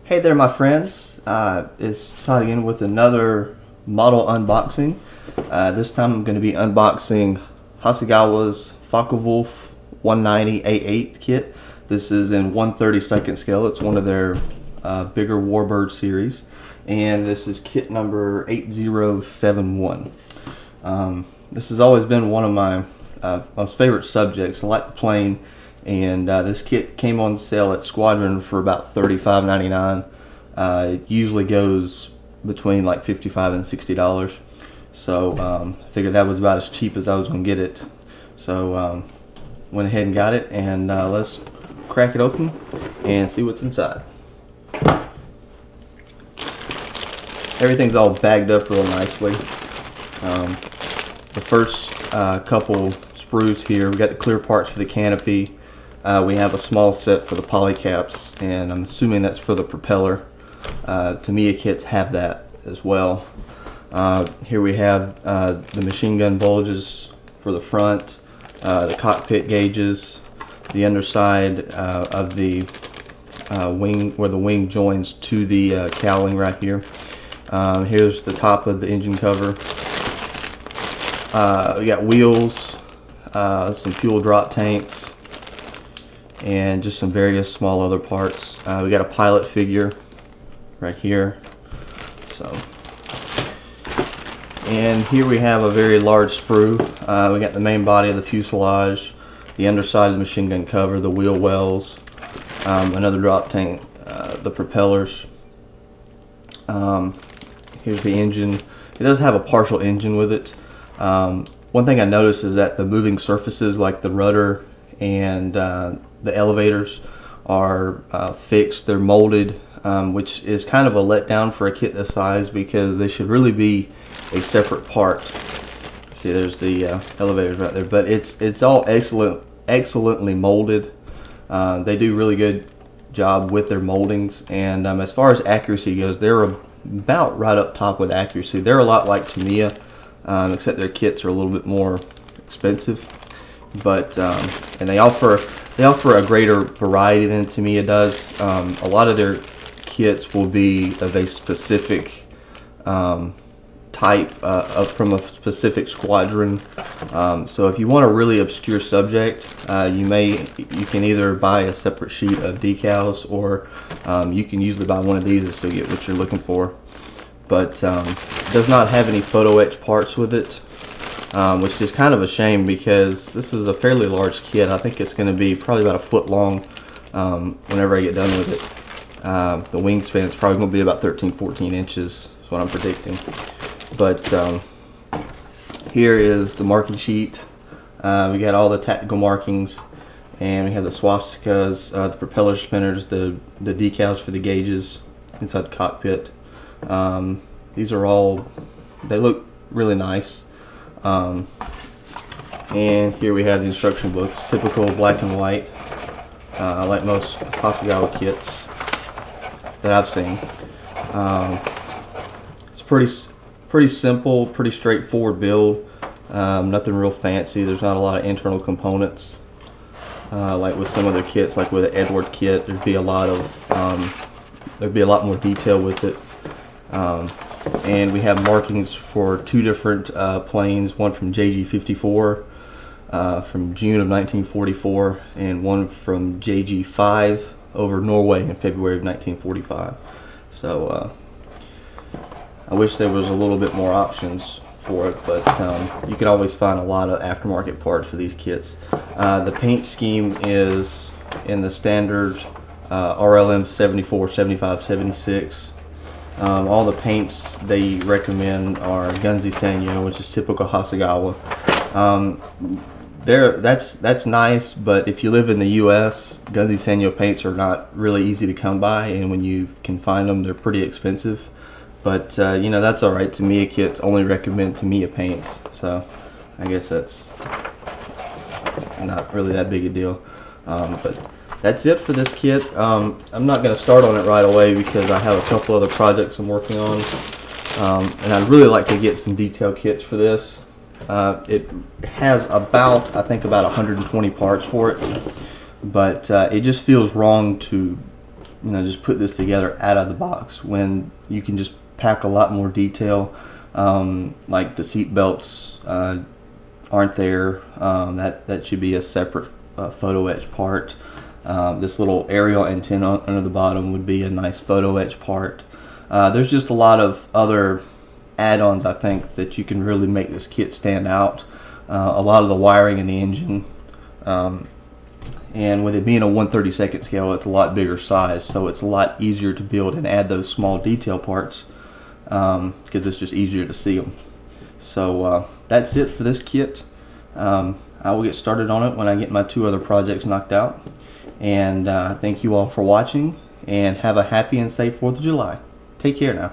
Hey there my friends, it's Todd again with another model unboxing. This time I'm going to be unboxing Hasegawa's Focke-Wulf 190 A-8 kit. This is in 1/32 scale. It's one of their bigger Warbird series, and this is kit number 8071. This has always been one of my most favorite subjects. I like the plane. And this kit came on sale at Squadron for about $35.99. It usually goes between like $55 and $60. So I figured that was about as cheap as I was going to get it. So went ahead and got it, and let's crack it open and see what's inside. Everything's all bagged up real nicely. The first couple sprues here, we got the clear parts for the canopy. We have a small set for the polycaps, and I'm assuming that's for the propeller. Tamiya kits have that as well. Here we have the machine gun bulges for the front, the cockpit gauges, the underside of the wing, where the wing joins to the cowling right here. Here's the top of the engine cover. We got wheels, some fuel drop tanks, and just some various small other parts. We got a pilot figure right here. And here we have a very large sprue. We got the main body of the fuselage, the underside of the machine gun cover, the wheel wells, another drop tank, the propellers. Here's the engine. It does have a partial engine with it. One thing I noticed is that the moving surfaces, like the rudder and the elevators, are fixed. They're molded, which is kind of a letdown for a kit this size, because they should really be a separate part. See, there's the elevators right there, but it's all excellently molded. They do really good job with their moldings, and as far as accuracy goes, they're about right up top with accuracy. They're a lot like Tamiya, except their kits are a little bit more expensive, but and they offer a greater variety than Tamiya does. A lot of their kits will be of a specific type from a specific squadron. So if you want a really obscure subject, you can either buy a separate sheet of decals, or you can usually buy one of these to still get what you're looking for. But it does not have any photo etch parts with it, which is kind of a shame, because this is a fairly large kit. I think it's going to be probably about a foot long whenever I get done with it. The wingspan is probably going to be about 13-14 inches is what I'm predicting. But here is the marking sheet. We got all the tactical markings, and we have the swastikas, the propeller spinners, the decals for the gauges inside the cockpit. These are all, they look really nice. And here we have the instruction books, typical black and white, like most Hasegawa kits that I've seen. It's pretty simple, pretty straightforward build. Nothing real fancy. There's not a lot of internal components like with some of their kits. Like with the Edward kit, there'd be a lot more detail with it. And we have markings for two different planes, one from JG-54 from June of 1944, and one from JG-5 over Norway in February of 1945. So I wish there was a little bit more options for it, but you can always find a lot of aftermarket parts for these kits. The paint scheme is in the standard RLM 74, 75, 76. All the paints they recommend are Gunzi Sanyo, which is typical Hasegawa. That's nice, but if you live in the U.S., Gunzi Sanyo paints are not really easy to come by, and when you can find them, they're pretty expensive. But you know, that's all right. Tamiya kits only recommend Tamiya paints, so I guess that's not really that big a deal. But that's it for this kit. I'm not going to start on it right away, because I have a couple other projects I'm working on, and I'd really like to get some detail kits for this. It has about, I think, about 120 parts for it, but it just feels wrong to just put this together out of the box when you can just pack a lot more detail. Like the seat belts aren't there. That should be a separate photo etch part. This little aerial antenna under the bottom would be a nice photo etch part. There's just a lot of other add-ons, I think, that you can really make this kit stand out. A lot of the wiring in the engine, and with it being a 1/32 scale, it's a lot bigger size, so it's a lot easier to build and add those small detail parts because it's just easier to see them. So that's it for this kit. I will get started on it when I get my 2 other projects knocked out. And thank you all for watching, and have a happy and safe 4th of July. Take care now.